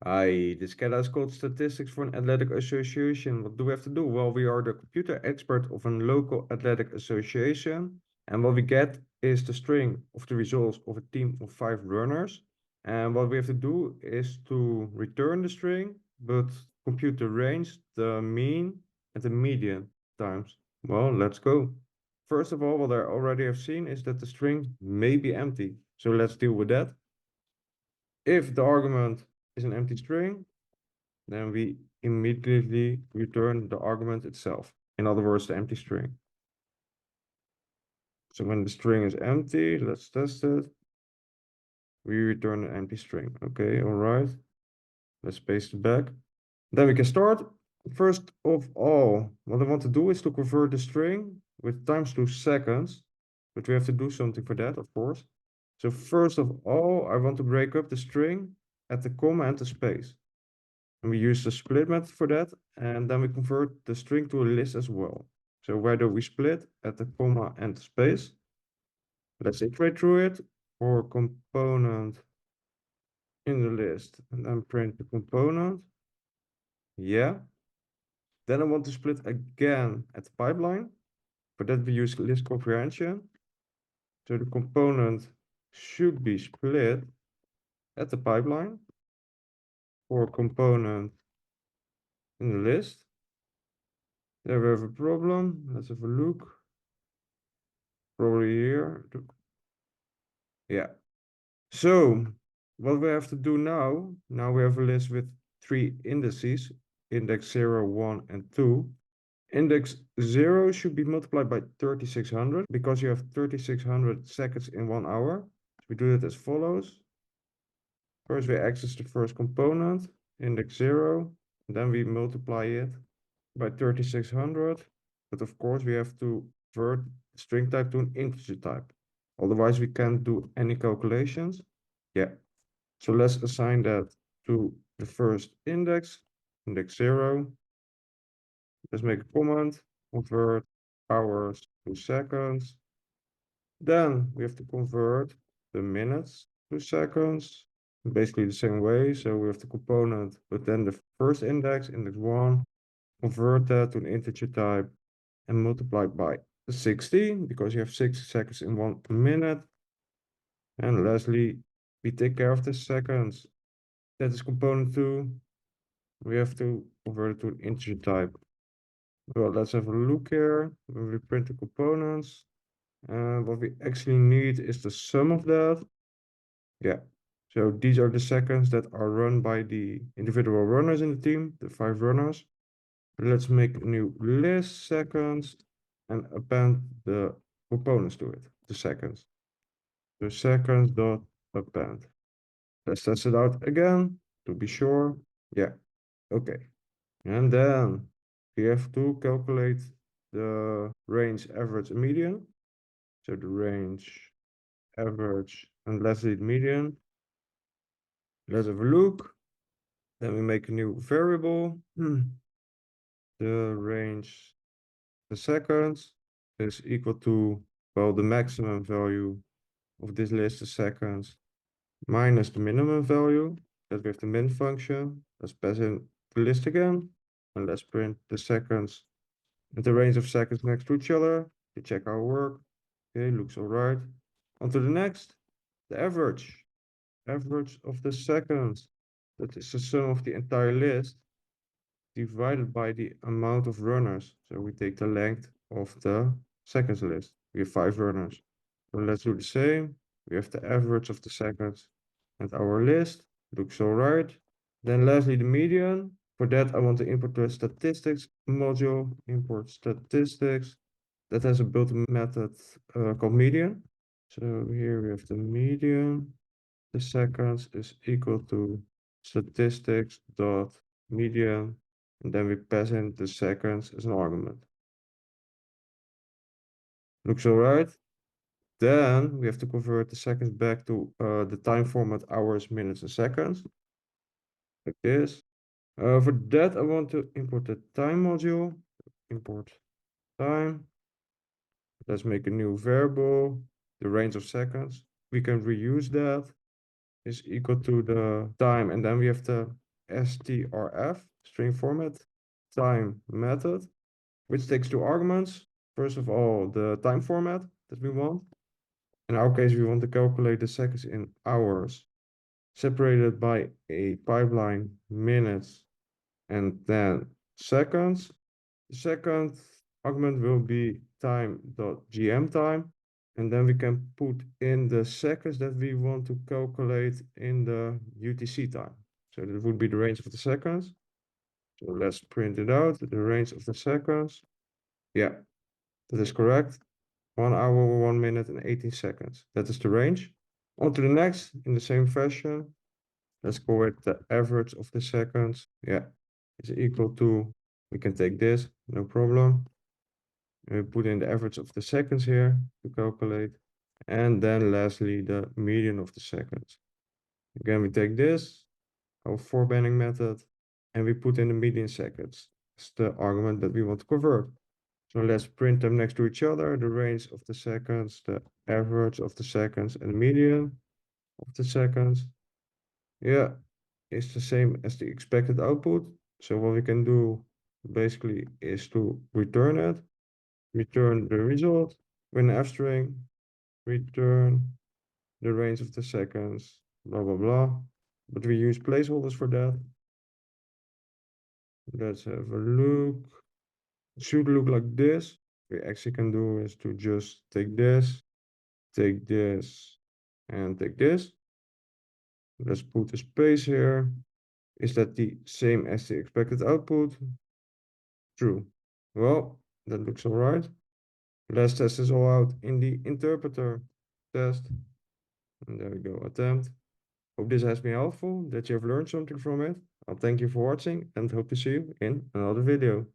Hi, this cat is called Statistics for an Athletic Association. What do we have to do? Well, we are the computer expert of a local athletic association. And what we get is the string of the results of a team of 5 runners. And what we have to do is to return the string, but compute the range, the mean, and the median times. Well, let's go. First of all, what I already have seen is that the string may be empty. So let's deal with that. If the argument is an empty string, then we immediately return the argument itself. In other words, the empty string. So when the string is empty, let's test it. We return an empty string. Okay, all right. Let's paste it back. Then we can start. First of all, what I want to do is to convert the string with times to seconds, but we have to do something for that, of course. So first of all, I want to break up the string at the comma and the space. And we use the split method for that, and then we convert the string to a list as well. So where do we split? At the comma and the space. Let's iterate through it for component in the list, and then print the component. Yeah. Then I want to split again at the pipeline. For that we use list comprehension. So the component should be split at the pipeline for component in the list. There we have a problem. Let's have a look. Probably here. Yeah. So what we have to do now we have a list with 3 indices, index 0, 1, and 2. Index 0 should be multiplied by 3600 because you have 3600 seconds in 1 hour. So we do it as follows. First we access the first component, index 0, and then we multiply it by 3600. But of course we have to convert string type to an integer type. Otherwise we can't do any calculations. Yeah. So let's assign that to the first index, index 0. Let's make a comment, convert hours to seconds. Then we have to convert the minutes to seconds, basically the same way. So we have the component, but then the first index, index 1, convert that to an integer type and multiply by 60 because you have 60 seconds in 1 minute. And lastly, we take care of the seconds. That is component 2. We have to convert it to an integer type. Well, let's have a look here. When we print the components, what we actually need is the sum of that. Yeah. So these are the seconds that are run by the individual runners in the team, the 5 runners. Let's make a new list seconds and append the components to it, the seconds. So seconds dot append. Let's test it out again to be sure. Yeah. Okay. And then we have to calculate the range, average, and median. So the range, average, and lastly the median. Let's have a look. Then we make a new variable. The range, the seconds, is equal to, well, the maximum value of this list is seconds minus the minimum value. That we have the min function. Let's pass in the list again. And let's print the seconds and the range of seconds next to each other to check our work. Okay, looks all right. On to the next, the average. Average of the seconds. That is the sum of the entire list divided by the amount of runners. So we take the length of the seconds list. We have 5 runners. So let's do the same. We have the average of the seconds and our list. Looks all right. Then lastly, the median. For that, I want to import the statistics module, import statistics. That has a built-in method called median. So here we have the median. The seconds is equal to statistics dot median, and then we pass in the seconds as an argument. Looks all right. Then we have to convert the seconds back to the time format hours, minutes, and seconds, like this. For that, I want to import the time module. Import time. Let's make a new variable, the range of seconds. We can reuse that. Is equal to the time, and then we have the strf, string format, time method, which takes two arguments. First of all, the time format that we want. In our case, we want to calculate the seconds in hours, separated by a pipeline minutes and then seconds. The second argument will be time.gm time, and then we can put in the seconds that we want to calculate in the UTC time. So that would be the range of the seconds. So let's print it out, the range of the seconds. Yeah, that is correct. 1 hour, 1 minute, and 18 seconds. That is the range. On to the next, in the same fashion. Let's go with the average of the seconds. Yeah, is equal to, we can take this, no problem. And we put in the average of the seconds here to calculate. And then lastly, the median of the seconds. Again, we take this, our four-banding method, and we put in the median seconds. It's the argument that we want to convert. So let's print them next to each other, the range of the seconds, the average of the seconds, and the median of the seconds. Yeah, it's the same as the expected output. So what we can do basically is to return it, return the result with an F string, return the range of the seconds, blah, blah, blah. But we use placeholders for that. Let's have a look. It should look like this. What we actually can do is to just take this, and take this. Let's put a space here. Is that the same as the expected output? True. Well, that looks all right. Let's test this all out in the interpreter test. And there we go, attempt. Hope this has been helpful, that you have learned something from it. I'll thank you for watching and hope to see you in another video.